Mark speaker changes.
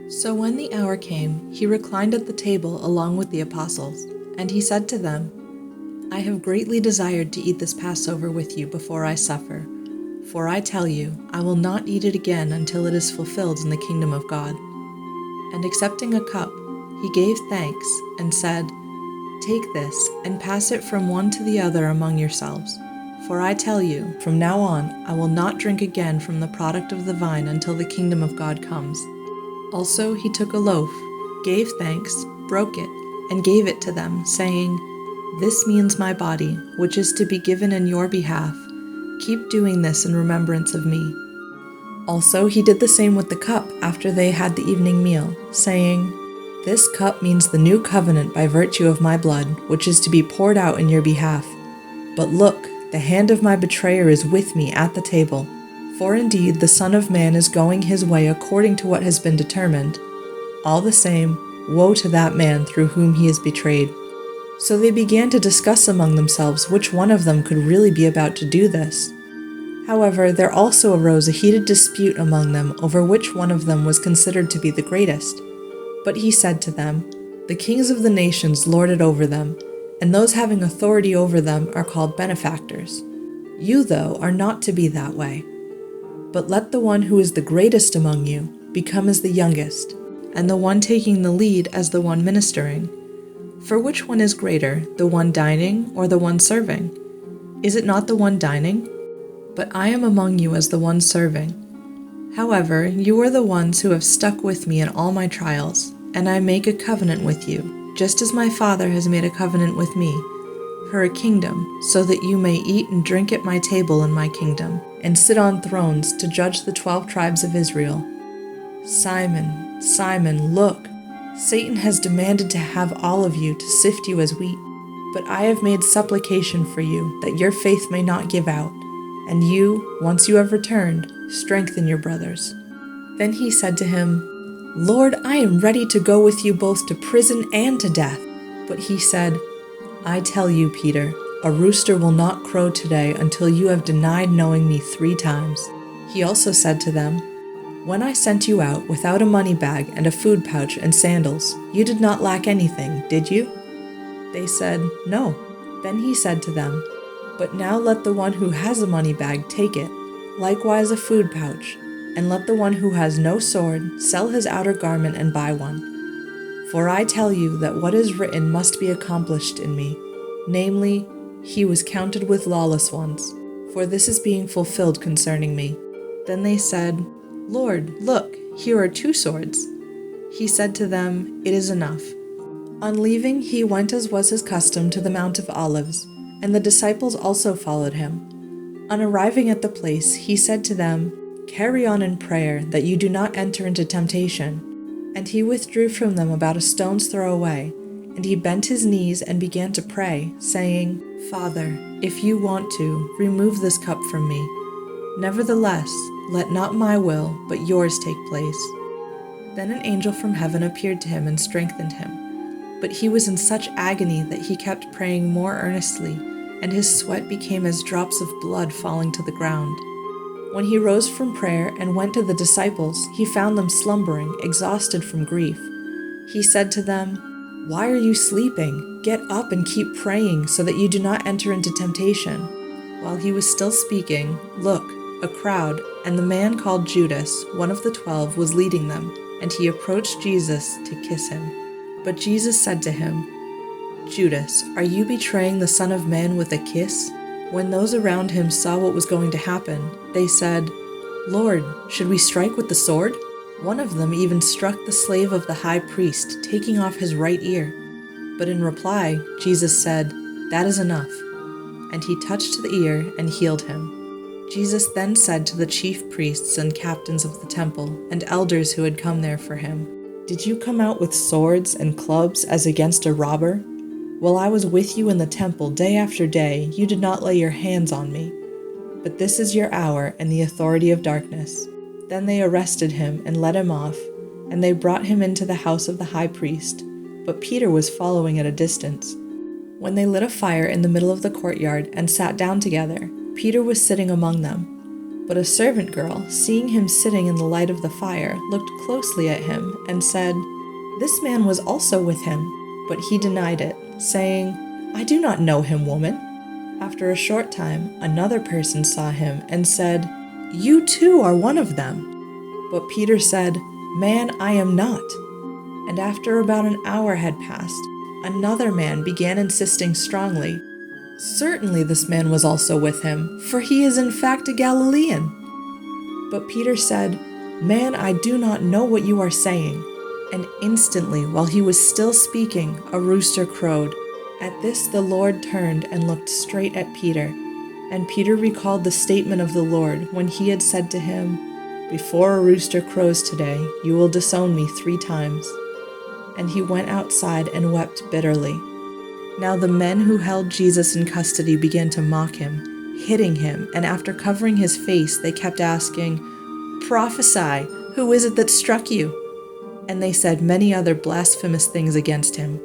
Speaker 1: So when the hour came, he reclined at the table along with the apostles, and he said to them, I have greatly desired to eat this Passover with you before I suffer. For I tell you, I will not eat it again until it is fulfilled in the kingdom of God. And accepting a cup, he gave thanks and said, Take this and pass it from one to the other among yourselves. For I tell you, from now on, I will not drink again from the product of the vine until the kingdom of God comes. Also he took a loaf, gave thanks, broke it, and gave it to them, saying, This means my body, which is to be given in your behalf. Keep doing this in remembrance of me. Also he did the same with the cup after they had the evening meal, saying, This cup means the new covenant by virtue of my blood, which is to be poured out in your behalf. But look, the hand of my betrayer is with me at the table. For indeed the Son of Man is going his way according to what has been determined. All the same, woe to that man through whom he is betrayed. So they began to discuss among themselves which one of them could really be about to do this. However, there also arose a heated dispute among them over which one of them was considered to be the greatest. But he said to them, The kings of the nations lord it over them, and those having authority over them are called benefactors. You, though, are not to be that way. But let the one who is the greatest among you become as the youngest, and the one taking the lead as the one ministering. For which one is greater, the one dining or the one serving? Is it not the one dining? But I am among you as the one serving. However, you are the ones who have stuck with me in all my trials, and I make a covenant with you, just as my Father has made a covenant with me, for a kingdom, so that you may eat and drink at my table in my kingdom, and sit on thrones to judge the 12 tribes of Israel. Simon, Simon, look, Satan has demanded to have all of you to sift you as wheat, but I have made supplication for you that your faith may not give out, and you, once you have returned, strengthen your brothers. Then he said to him, Lord, I am ready to go with you both to prison and to death. But he said, I tell you, Peter, a rooster will not crow today until you have denied knowing me 3 times. He also said to them, When I sent you out without a money bag and a food pouch and sandals, you did not lack anything, did you? They said, No. Then he said to them, But now let the one who has a money bag take it, likewise a food pouch, and let the one who has no sword sell his outer garment and buy one. For I tell you that what is written must be accomplished in me, namely, he was counted with lawless ones, for this is being fulfilled concerning me. Then they said, Lord, look, here are 2 swords. He said to them, It is enough. On leaving, he went as was his custom to the Mount of Olives, and the disciples also followed him. On arriving at the place, he said to them, Carry on in prayer, that you do not enter into temptation. And he withdrew from them about a stone's throw away, and he bent his knees and began to pray, saying, Father, if you want to, remove this cup from me. Nevertheless, let not my will, but yours take place. Then an angel from heaven appeared to him and strengthened him. But he was in such agony that he kept praying more earnestly, and his sweat became as drops of blood falling to the ground. When he rose from prayer and went to the disciples, he found them slumbering, exhausted from grief. He said to them, Why are you sleeping? Get up and keep praying, so that you do not enter into temptation. While he was still speaking, look, a crowd, and the man called Judas, one of the 12, was leading them, and he approached Jesus to kiss him. But Jesus said to him, Judas, are you betraying the Son of Man with a kiss? When those around him saw what was going to happen, they said, Lord, should we strike with the sword? One of them even struck the slave of the high priest, taking off his right ear. But in reply, Jesus said, That is enough. And he touched the ear and healed him. Jesus then said to the chief priests and captains of the temple and elders who had come there for him, Did you come out with swords and clubs as against a robber? While I was with you in the temple day after day, you did not lay your hands on me. But this is your hour and the authority of darkness. Then they arrested him and led him off, and they brought him into the house of the high priest, but Peter was following at a distance. When they lit a fire in the middle of the courtyard and sat down together, Peter was sitting among them. But a servant girl, seeing him sitting in the light of the fire, looked closely at him and said, "This man was also with him." But he denied it, saying, "I do not know him, woman." After a short time, another person saw him and said, "You too are one of them." But Peter said, "Man, I am not." And after about an hour had passed, another man began insisting strongly, "Certainly this man was also with him, for he is in fact a Galilean." But Peter said, "Man, I do not know what you are saying." And instantly, while he was still speaking, a rooster crowed. At this the Lord turned and looked straight at Peter. And Peter recalled the statement of the Lord when he had said to him, "Before a rooster crows today, you will disown me 3 times." And he went outside and wept bitterly. Now the men who held Jesus in custody began to mock him, hitting him, and after covering his face, they kept asking, "Prophesy, who is it that struck you?" And they said many other blasphemous things against him.